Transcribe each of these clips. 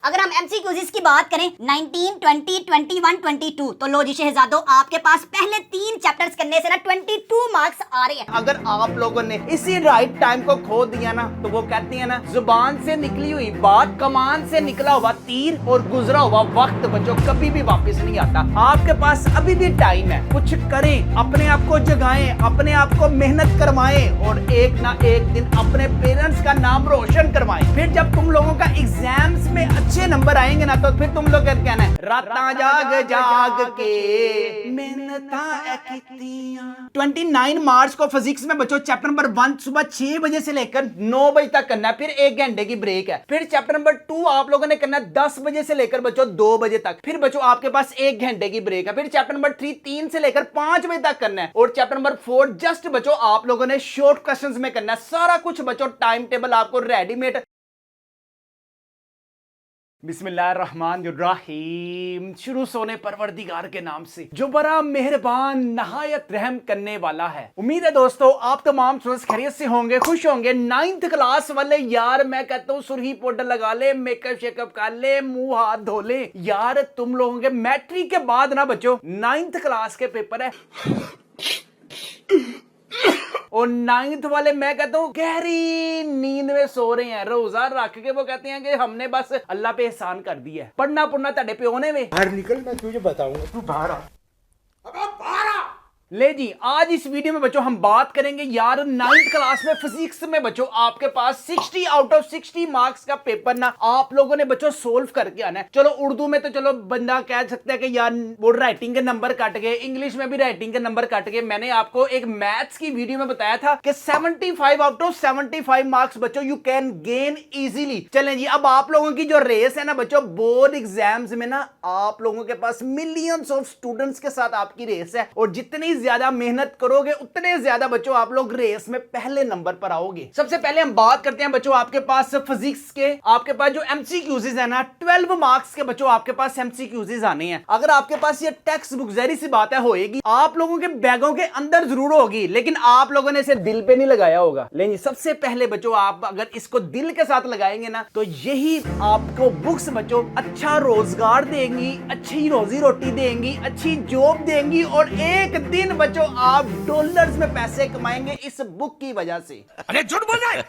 अगर हम एमसीक्यूज़ की बात करें 19, 20, 21, 22 तो लो जी शहजादो आपके पास पहले 3 चैप्टर्स करने से ना 22 मार्क्स आ रहे हैं। अगर आप लोगों ने इसी राइट टाइम को खो दिया ना तो वो कहती है ना, जुबान से निकली हुई बात कमान से निकला हुआ तीर और गुजरा हुआ वक्त बच्चों कभी भी वापस नहीं आता। आपके पास अभी भी टाइम है, कुछ करें, अपने आप को जगाएं, अपने आप को मेहनत करवाएं और एक ना एक दिन अपने पेरेंट्स का नाम रोशन करवाएं। फिर जब तुम लोगों का एग्जाम्स में अच्छे नंबर आएंगे ना तो फिर तुम लोग क्या कहना है, रातां जाग जाग के मेहनतां कीतियां। 29 मार्च को फिजिक्स में बच्चों चैप्टर नंबर 1 सुबह 6 बजे से लेकर 9 बजे तक करना है, फिर 1 घंटे की ब्रेक है। फिर चैप्टर नंबर 2 आप लोगों ने करना है 10 बजे से लेकर बच्चों 2 बजे तक, फिर बच्चों आपके पास 1 घंटे की ब्रेक है। फिर चैप्टर नंबर 3 3 से लेकर 5 बजे तक करना है और चैप्टर नंबर 4 जस्ट बच्चों आप लोगों ने शॉर्ट क्वेश्चंस में करना है। सारा कुछ बच्चों टाइम टेबल आपको रेडीमेड। बिस्मिल्लाहिर्रहमानिर्रहीम। शुरू सोने परवरदिगार के नाम से जो बड़ा मेहरबान नहायत रहम करने वाला है। उम्मीद है दोस्तों आप तमाम खैरियत से होंगे, खुश होंगे। 9th क्लास वाले यार मैं कहता हूँ सुरही पाउडर लगा ले, मेकअप शेकअप कर ले, मुंह हाथ धो ले यार। तुम लोगों के मैट्रिक के बाद ना बच्चों 9th क्लास के पेपर है और 9th वाले मैं कहता हूँ गहरी नींद में सो रहे हैं। रोजा रख के वो कहते हैं कि हमने बस अल्लाह पे एहसान कर दिया है। पढ़ना पुढ़ना तेरे प्यो ने वे बाहर निकल, मैं तुझे बताऊंगा, तू बाहर आ। अबे बाहर आ। ले जी, आज इस वीडियो में बच्चों हम बात करेंगे यार 9th क्लास में फिजिक्स में बच्चों आपके पास 60 आउट ऑफ 60 मार्क्स का पेपर ना आप लोगों ने बच्चों सोल्व करके आना है। चलो उर्दू में तो चलो बंदा कह सकता है कि यार वो राइटिंग के नंबर कट गए, इंग्लिश में भी राइटिंग के नंबर कट गए। मैंने आपको एक मैथ्स की वीडियो में बताया था कि 75 आउट ऑफ 75 मार्क्स बच्चों यू कैन गेन इजीली। चलें जी, अब आप लोगों की जो रेस है ना बच्चों बोर्ड एग्जाम्स में ना आप लोगों के पास मिलियंस ऑफ स्टूडेंट्स के साथ आपकी रेस है और जितनी ज्यादा मेहनत करोगे उतने ज्यादा बच्चों आप लोग रेस में पहले नंबर पर आओगे। सबसे पहले हम बात करते हैं बच्चों आपके पास फिजिक्स के। आपके पास जो एमसीक्यूज है ना 12 मार्क्स के बच्चों आपके पास एमसीक्यूज आने हैं। अगर आपके पास ये टेक्स्ट बुक जहरी सी बात है होएगी आप लोगों के बैगों के अंदर जरूर होगी, लेकिन आप लोगों ने इसे दिल पे नहीं लगाया होगा। लेकिन सबसे पहले बच्चों आप अगर इसको दिल के साथ लगाएंगे ना तो यही आपको बुक्स बच्चों अच्छा रोजगार देंगी, अच्छी रोजी रोटी देंगी, अच्छी जॉब देंगी और एक दिन बच्चों आप डॉलर्स में पैसे कमाएंगे इस बुक की वजह से। अरे झूठ बोल रहा है,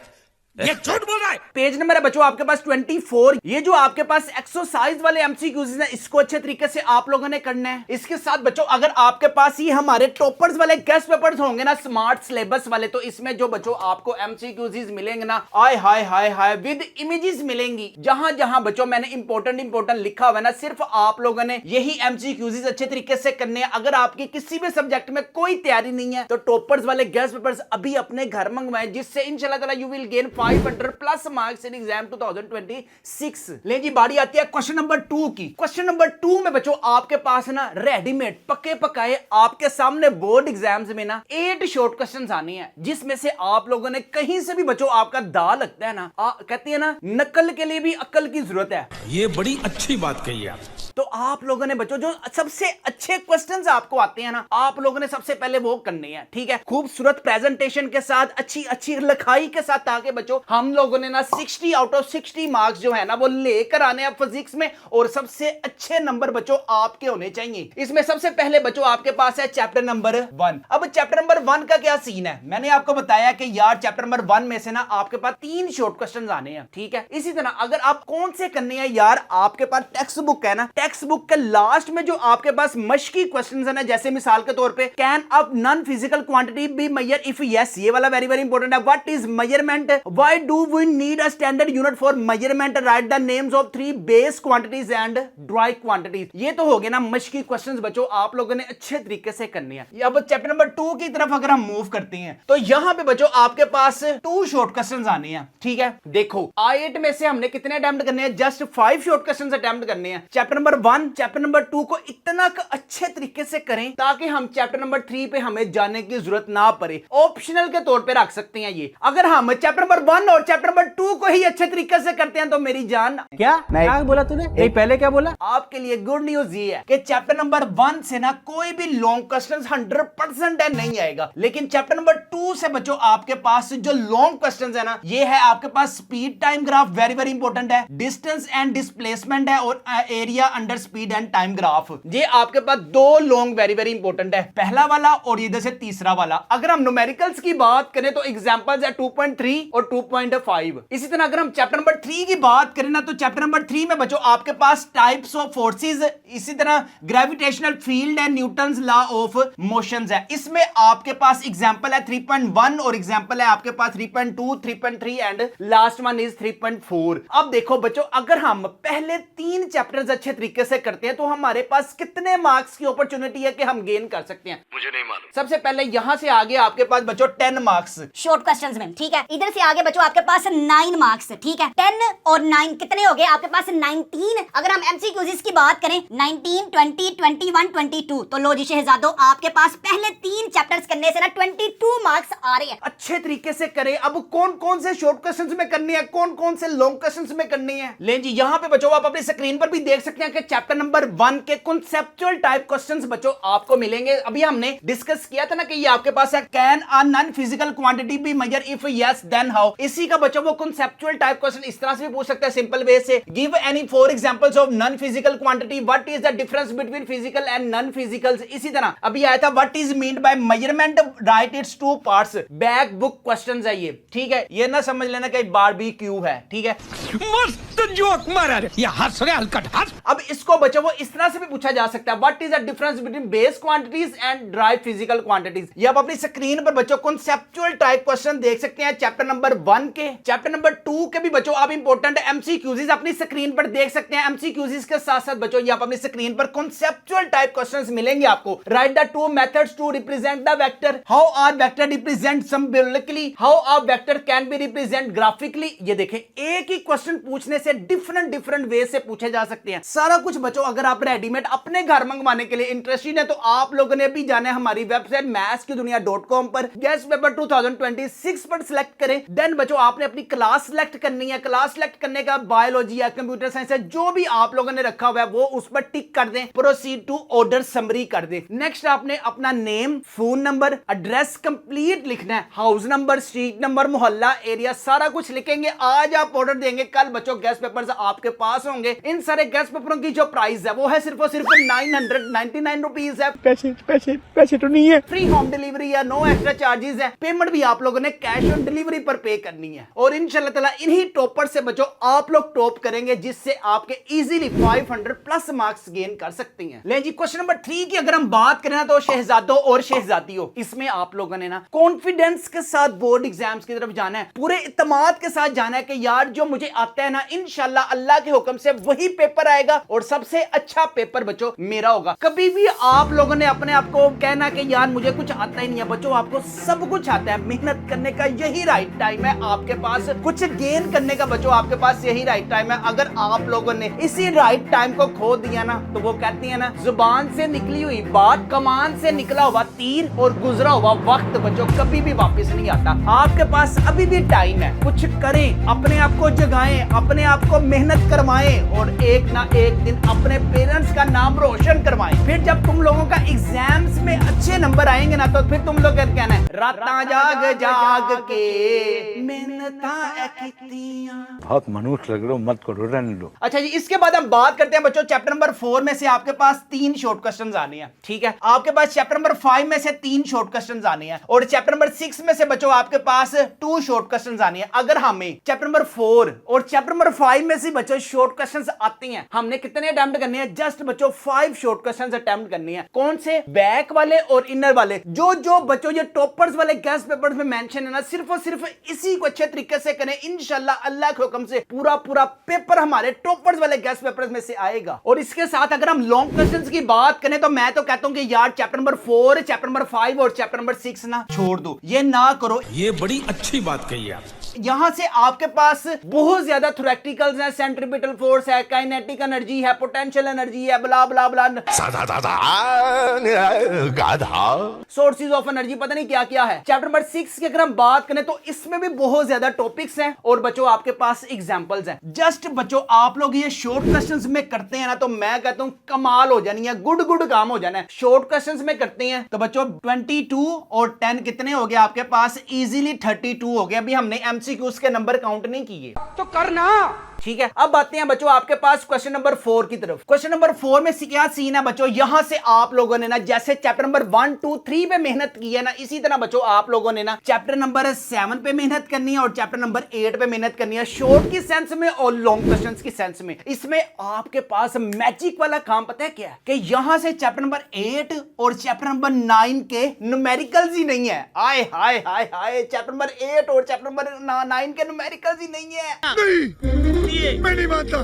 ये झूठ बोल रहा है। पेज नंबर है बच्चों आपके पास 24। ये जो आपके पास एक्सरसाइज वाले एमसीक्यूज हैं इसको अच्छे तरीके से आप लोगों ने करना है। इसके साथ बच्चों अगर आपके पास ये हमारे टॉपर्स वाले गेस्ट पेपर्स होंगे ना स्मार्ट सिलेबस वाले, तो इसमें जो बच्चों आपको एमसीक्यूज मिलेंगे ना आय हाय हाय हाय विद इमेजेस मिलेंगी। जहां जहां बच्चों मैंने इंपॉर्टेंट लिखा हुआ है ना सिर्फ आप लोगों ने यही एमसीक्यूज अच्छे तरीके से करने हैं। अगर आपकी किसी भी सब्जेक्ट में कोई तैयारी नहीं है तो टॉपर्स वाले गेस्ट पेपर्स अभी अपने घर मंगवाएं, जिससे इंशाल्लाह ताला you will gain 500 plus marks in exam 2026। ले जी बारी आती है क्वेश्चन नंबर 2 की। क्वेश्चन नंबर 2 में बच्चों आपके पास ना रेडीमेड पक्के पकाए आपके सामने बोर्ड एग्जाम्स में ना 8 शॉर्ट क्वेश्चंस आने हैं, जिसमें से आप लोगों ने कहीं से भी बच्चों आपका दा लगता है ना कहती है ना नकल के लिए भी अक्ल की जरूरत है। ये बड़ी अच्छी बात कही आप। तो आप लोगों ने बच्चों जो सबसे अच्छे क्वेश्चंस आपको आते हैं ना आप लोगों ने सबसे पहले वो करने हैं, ठीक है, खूबसूरत प्रेजेंटेशन के साथ, अच्छी अच्छी लिखाई के साथ, ताकि बच्चों हम लोगों ने ना 60 आउट ऑफ 60 मार्क्स जो है ना वो लेकर आने हैं फिजिक्स में और सबसे अच्छे नंबर बच्चों आपके होने चाहिए। इसमें सबसे पहले बच्चों आपके पास है चैप्टर नंबर 1। अब चैप्टर नंबर 1 का क्या सीन है, मैंने आपको बताया कि यार चैप्टर नंबर 1 में से ना आपके पास 3 शॉर्ट क्वेश्चन आने हैं, ठीक है। इसी तरह अगर आप कौन से करने हैं यार, आपके पास टेक्स्ट बुक है ना, टेक्स्ट बुक के लास्ट में जो आपके पास मशकी क्वेश्चंस है ना, जैसे मिसाल के तौर पे can a non physical quantity be measure if yes, ये वाला वेरी वेरी इंपॉर्टेंट है। What is measurement, why do we need a standard unit for measurement, write the names of 3 base quantities and derived quantities. ये तो हो गए ना मशकी questions बच्चों आप लोगों ने अच्छे तरीके से करने हैं। अब चैप्टर नंबर 2 की तरफ अगर हम मूव करते हैं तो यहां पे बच्चों आपके पास 2 शॉर्ट क्वेश्चंस आने हैं, ठीक है। देखो 8 में से हमने कितने अटेम्प्ट करने हैं, जस्ट 5 शॉर्ट क्वेश्चंस अटेम्प्ट करने हैं। Chapter number number 1 chapter number 2 को इतना अच्छे तरीके से करें ताकि हम चैप्टर नंबर 3 पे हमें जाने की जरूरत ना पड़े। ऑप्शनल के तौर पे रख सकते हैं ये। अगर हम चैप्टर नंबर 1 और चैप्टर नंबर 2 को ही अच्छे तरीके से करते हैं तो मेरी जान क्या बोला तूने? नहीं, पहले क्या बोला? आपके लिए गुड न्यूज ये है कि चैप्टर नंबर 1 से ना कोई भी लॉन्ग क्वेश्चंस 100% है नहीं आएगा, लेकिन चैप्टर नंबर 2 से बच्चों आपके पास जो लॉन्ग क्वेश्चंस है ना, ये है आपके पास speed time graph, very very important है, डिस्टेंस एंड डिस्प्लेसमेंट है, और area under speed and time graph. ये आपके पास दो लॉन्ग वेरी वेरी इंपॉर्टेंट है, पहला वाला और इधर से तीसरा वाला। अगर हम न्यूमेरिकल्स की बात करें तो एग्जांपल्स है 2.3 और 2.5। इसी तरह अगर हम चैप्टर नंबर 3 की बात करें ना, तो चैप्टर नंबर 3 में बच्चों आपके पास टाइप्स ऑफ फोर्सेस, इसी तरह ग्रेविटेशनल फील्ड है, न्यूटन्स लॉ ऑफ मोशंस है। इसमें आपके पास एग्जांपल है 3.1 और एग्जांपल है आपके पास 3.2, 3.3 एंड लास्ट वन इज 3.4। अब देखो बच्चों, अगर हम पहले 3 चैप्टर्स अच्छे तरीके से करते हैं तो हमारे पास कितने मार्क्स की अपॉर्चुनिटी है कि हम गेन कर सकते हैं? मुझे नहीं मालूम। सबसे पहले यहां से आगे आपके पास बच्चों 10 मार्क्स शॉर्ट क्वेश्चंस में, ठीक है। इधर से आगे बच्चों आपके पास 9 मार्क्स, ठीक है। 10 और 9 कितने हो गए आपके पास? 19। अगर हम एमसीक्यूज की बात करें 19, 20, 21, 22, तो लो जी शहजादों, आपके पास पहले 3 चैप्टर्स करने से ना 22 मार्क्स आ रहे हैं। अच्छे तरीके से करें। अब कौन कौन से शॉर्ट क्वेश्चंस में करनी है, कौन कौन से लॉन्ग क्वेश्चंस में करनी है, ले जी यहां पे बच्चों आप अपनी स्क्रीन पर भी देख सकते हैं कि चैप्टर नंबर 1 के कॉन्सेप्चुअल टाइप क्वेश्चंस बच्चों आपको मिलेंगे। अभी हमने डिस्कस किया था ना कि ये आपके पास है, can a non physical quantity be measure, if yes then how. इसी का बच्चों वो कॉन्सेप्चुअल टाइप क्वेश्चन इस तरह से भी पूछ सकता है सिंपल वे से, give any 4 examples of non physical quantity, what is the difference between physical and non physicals. इसी तरह अभी आया था what is meant by measurement, right it's 2 parts. Back book questions है ये, ठीक है। ये ना समझ लेना कि बारबीक्यू है, ठीक है। मस्त जोक मारा रे, ये हंस रहे हलकट हंस। अब इसको बच्चों वो इस तरह से भी पूछा जा सकता है, what is the difference between base quantities and dry physical quantities. ये आप अपनी स्क्रीन पर बच्चों कॉन्सेप्चुअल टाइप क्वेश्चन देख सकते हैं चैप्टर नंबर 1 के। चैप्टर नंबर 2 के भी बच्चों आप इंपॉर्टेंट एमसीक्यूज अपनी स्क्रीन पर देख सकते हैं। एमसीक्यूज के साथ साथ बच्चों ये आप अपनी स्क्रीन पर कॉन्सेप्चुअल टाइप क्वेश्चंस मिलेंगे आपको। Write the 2 methods to represent the vector, how are vector represent symbolically, how a vector can be represent graphically. ये देखें, एक ही क्वेश्चन पूछने से डिफरेंट वे से पूछे जा सकते हैं। सारा कुछ बच्चों अगर आप रेडीमेड अपने घर मंगवाने के लिए इंटरेस्टेड है तो आप लोगों ने भी जाना है हमारी वेबसाइट mathskidunia.com पर, गेस्ट पेपर 2026 पर सिलेक्ट करें। देन बच्चों आपने अपनी क्लास सिलेक्ट करनी है। क्लास सिलेक्ट करने का बायोलॉजी है, कंप्यूटर साइंस है, जो भी आप लोगों ने रखा हुआ है वो उस पर टिक कर दें, प्रोसीड टू ऑर्डर समरी कर दें। नेक्स्ट आपने अपना name, phone number, address complete लिखना है, हाउस नंबर, स्ट्रीट नंबर, मोहल्ला, एरिया, सारा कुछ लिखेंगे। आज आप ऑर्डर देंगे, कल बच्चों गेस्ट पेपर्स आपके पास होंगे। इन सारे गेस्ट पेपरों की जो प्राइस है वो है सिर्फ और सिर्फ 999 रुपीज है। पैसे तो नहीं है। फ्री होम डिलीवरी है, नो एक्स्ट्रा चार्जेस है। पेमेंट भी आप लोगों ने कैश ऑन डिलीवरी पर पे करनी है। और इंशाल्लाह ताला इन्हीं टॉपर से बच्चों आप लोग टॉप करेंगे, जिससे आपके इजीली 500 प्लस मार्क्स गेन कर सकती हैं। ले जी क्वेश्चन नंबर 3 की अगर हम बात करें ना, तो शहजादों और शहजादियों, इसमें आप लोगों ने ना कॉन्फिडेंस के साथ बोर्ड एग्जाम्स की तरफ जाना है, पूरे इत्मीनान के साथ जाना है कि यार जो मुझे आता है ना, इंशाल्लाह अल्लाह के हुक्म से वही पेपर आएगा और सबसे अच्छा पेपर बच्चों मेरा होगा। कभी भी आप लोगों ने अपने आप को कहना कि यार मुझे कुछ आता ही नहीं है, बच्चों आपको सब कुछ आता है। मेहनत करने का यही राइट टाइम है आपके पास, कुछ गेन करने का बच्चों आपके पास यही राइट टाइम है। अगर आप लोगों ने इसी राइट टाइम को खो दिया ना, तो वो कहती है ना, जुबान से निकली हुई बात, कमान से निकला हुआ तीर और गुजरा हुआ वक्त बच्चों कभी भी वापस नहीं आता। आपके पास अभी भी टाइम है, कुछ करें, अपने आप को जगाएं, अपने आप को मेहनत करवाएं और एक ना एक दिन अपने पेरेंट्स का नाम रोशन करवाएं। फिर जब तुम लोगों का एग्जाम्स में अच्छे नंबर आएंगे ना, तो फिर तुम लोग क्या कहना है, रातां जाग जाग के मेहनतां कीतियां। बहुत मनुष्य लग रहे हो, मत करो, रहने दो। अच्छा जी, इसके बाद हम बात करते हैं बच्चों चैप्टर नंबर 4 में से आपके पास 3 शॉर्ट क्वेश्चंस आने हैं, ठीक है। आपके पास चैप्टर नंबर 5 में से 3 शॉर्ट क्वेश्चंस आने हैं और चैप्टर नंबर 6 में से बच्चों आपके पास 2 शॉर्ट क्वेश्चंस आने हैं। अगर हमें चैप्टर नंबर 4 और चैप्टर नंबर 5 में से बच्चों शॉर्ट क्वेश्चंस आते हैं, हमने कितने अटेम्प्ट करने हैं? जस्ट बच्चों 5 शॉर्ट क्वेश्चंस अटेम्प्ट करने हैं। कौन से? बैक वाले और इनर वाले। जो बच्चों ये टॉपर्स वाले गेस्ट पेपर्स में मेंशन है ना, सिर्फ और सिर्फ इसी को अच्छे तरीके से करें, इंशाल्लाह अल्लाह के हुक्म से पूरा पेपर हमारे टॉपर्स वाले गेस्ट पेपर्स में से आएगा। और इसके साथ अगर हम लॉन्ग क्वेश्चंस की बात करें तो मैं तो कहता हूं कि यार चैप्टर नंबर 4, चैप्टर नंबर 5 और चैप्टर नंबर 6 ना छोड़ दो, ये ना करो। ये बड़ी अच्छी बात कही आप। यहाँ से आपके पास बहुत ज्यादा थ्योरेटिकल्स हैं, सेंट्रीपिटल फोर्स है, काइनेटिक एनर्जी है, पोटेंशियल एनर्जी है, ब्ला ब्ला ब्ला, सोर्सेज ऑफ एनर्जी, पता नहीं क्या क्या है। चैप्टर नंबर 6 की अगर हम बात करें तो इसमें भी बहुत ज्यादा टॉपिक्स हैं और बच्चों आपके पास एग्जांपल्स हैं। जस्ट बच्चों आप लोग ये शॉर्ट क्वेश्चंस में करते हैं ना तो मैं कहता हूं कमाल हो जानी है, गुड गुड काम हो जाना है। शॉर्ट क्वेश्चंस में करते हैं तो बच्चों 22 और 10 कितने हो गए आपके पास, इजीली 32 हो गए। अभी हमने एमसीक्यूज के नंबर काउंट नहीं किए तो करना। ठीक है। अब आते हैं बच्चों आपके पास क्वेश्चन नंबर 4 की तरफ। क्वेश्चन नंबर 4 में क्या सीन है बच्चों, यहां से आप लोगों ने ना जैसे चैप्टर नंबर 1 2 3 पे मेहनत की है ना, इसी तरह बच्चों आप लोगों ने ना चैप्टर नंबर 7 पे मेहनत करनी है और चैप्टर नंबर 8 पे मेहनत करनी है, शॉर्ट की सेंस में और लॉन्ग क्वेश्चंस की सेंस में। इसमें आपके पास मैजिक वाला काम पता है क्या है कि यहां से चैप्टर नंबर 8 और चैप्टर नंबर 9 के न्यूमेरिकल्स ही नहीं है। आए हाय हाय हाय, चैप्टर नंबर 8 और चैप्टर नंबर 9 के न्यूमेरिकल्स ही नहीं है। मैं नहीं मानता।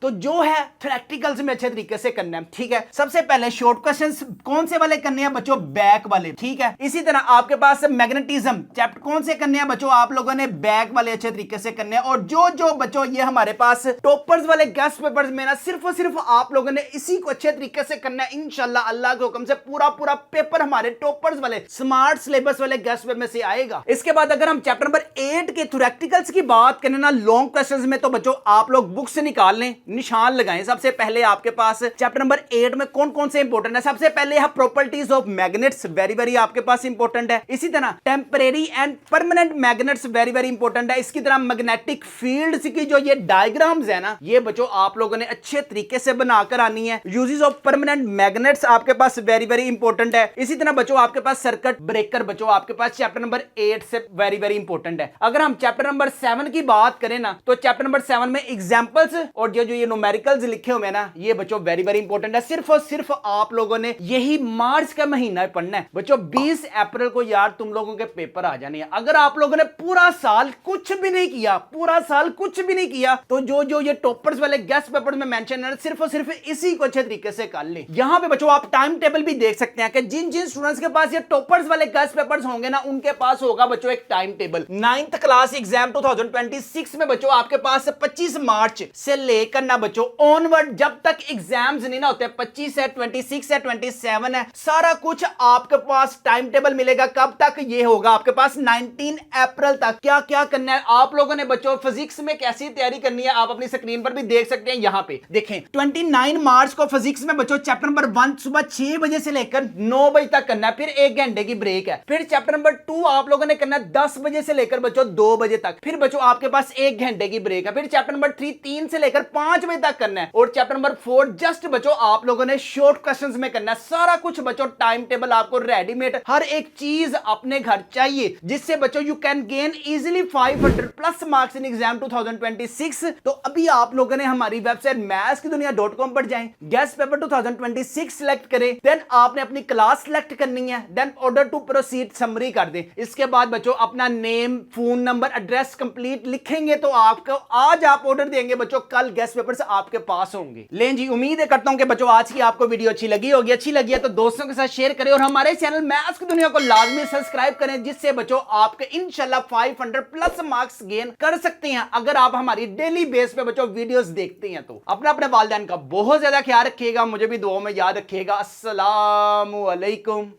तो जो है थ्योरेटिकल्स में अच्छे तरीके से करना है। ठीक है, सबसे पहले शॉर्ट क्वेश्चंस कौन से वाले करने हैं बच्चों, बैक वाले। ठीक है, इसी तरह आपके पास मैग्नेटिज्म चैप्टर कौन से करने हैं बच्चों, आप लोगों ने बैक वाले अच्छे तरीके से करने हैं। और जो जो बच्चों ये हमारे पास टॉपर्स वाले गेस्ट पेपर्स में ना सिर्फ और सिर्फ आप लोगों ने इसी को अच्छे तरीके से करना है। इंशाल्लाह अल्लाह के हुक्म से पूरा पूरा पेपर हमारे टॉपर्स वाले स्मार्ट सिलेबस वाले गेस्ट पेपर में से आएगा। इसके बाद अगर हम चैप्टर नंबर 8 के थ्योरेटिकल्स की बात करें ना लॉन्ग क्वेश्चंस में, तो बच्चों आप लोग बुक से निकाल लें, निशान लगाएं। सबसे पहले आपके पास चैप्टर नंबर 8 में कौन कौन से इंपॉर्टेंट है, सबसे पहले है properties of magnets, very very आपके पास इंपॉर्टेंट है। इसी तरह temporary and permanent magnets, very very important है। इसकी तरह मैग्नेटिक फील्ड्स की जो ये डायग्राम्स है ना, ये बच्चों आप लोगों ने अच्छे तरीके से बनाकर आनी है। यूजेस ऑफ परमानेंट मैग्नेट्स आपके पास वेरी वेरी इंपॉर्टेंट है। इसी तरह बच्चों आपके पास सर्किट ब्रेकर बच्चों आपके पास चैप्टर नंबर 8 से वेरी वेरी इंपॉर्टेंट है। अगर हम चैप्टर नंबर 7 की बात करें ना, तो चैप्टर नंबर 7 में एग्जांपल्स और जो ये न्यूमेरिकल्स लिखे हुए हैं ना, ये बच्चों वेरी वेरी इंपॉर्टेंट है। सिर्फ और सिर्फ आप लोगों ने यही मार्च का महीना पढ़ना है बच्चों। 20 अप्रैल को यार तुम लोगों के पेपर आ जाने हैं। अगर आप लोगों ने पूरा साल कुछ भी नहीं किया, पूरा साल कुछ भी नहीं किया, तो जो जो ये टॉपर्स वाले गेस्ट पेपर में मेंशन है सिर्फ और सिर्फ इसी को अच्छे तरीके से कर ले। यहां पे बच्चों आप टाइम टेबल भी देख सकते हैं कि जिन जिन स्टूडेंट्स के पास ये टॉपर्स वाले गेस्ट पेपर्स होंगे ना, उनके पास होगा बच्चों एक time table. 9th class exam 2026 में बच्चों आपके पास 25 मार्च से लेकर ना बच्चों ऑनवर्ड जब तक एग्जाम्स नहीं ना होते, 25 है, 26 है, 27 है, सारा कुछ आपके पास टाइम टेबल मिलेगा। कब तक ये होगा आपके पास, 19 अप्रैल तक। क्या क्या करना है आप लोगों ने बच्चों, फिजिक्स में कैसी तैयारी करनी है आप अपनी स्क्रीन पर भी देख सकते हैं। यहां पे देखें 29 मार्च को फिजिक्स में बच्चों चैप्टर नंबर 1 सुबह 6 बजे से लेकर 9 बजे तक करना है, फिर 1 घंटे की ब्रेक है। फिर चैप्टर नंबर 2 आप लोगों ने करना है 10 बजे से लेकर बच्चों 2 बजे तक, फिर बच्चों आपके पास 1 घंटे की ब्रेक है। फिर चैप्टर नंबर 3 3 से लेकर 5 बजे तक करना है। और चैप्टर नंबर 4 जस्ट बच्चों आप लोगों ने शॉर्ट क्वेश्चंस में करना है। सारा कुछ बच्चों टाइम टेबल आपको रेडीमेड, हर एक चीज अपने घर चाहिए, जिससे बच्चों you can gain easily 500 plus marks in exam 2026। तो अभी आप लोगों ने हमारी वेबसाइट mathskidunia.com पर जाएं, गेस्ट पेपर 2026 सिलेक्ट करें, देन आपने अपनी क्लास सिलेक्ट करनी है, then order to proceed summary कर दें। इसके बाद बच्चों अपना name, phone number, address complete लिखेंगे तो आपको आज आप ऑर्डर देंगे बच्चों, कल गेस्ट पेपर्स आपके पास होंगे। लें जी, उम्मीद करता हूं कि बच्चों आज की आपको वीडियो अच्छी लगी होगी। अच्छी लगी है तो दोस्तों के साथ शेयर करें और हमारे चैनल मैथ्स की दुनिया को लाजमी सब्सक्राइब करें, जिससे बच्चों आपके इंशाल्लाह 500 प्लस मार्क्स गेन कर सकते हैं अगर आप हमारी डेली बेस पे बच्चों वीडियोस देखते हैं। तो अपना अपने वालिदैन का बहुत ज्यादा ख्याल रखिएगा, मुझे भी दुआओं में याद रखिएगा। अस्सलामु अलैकुम।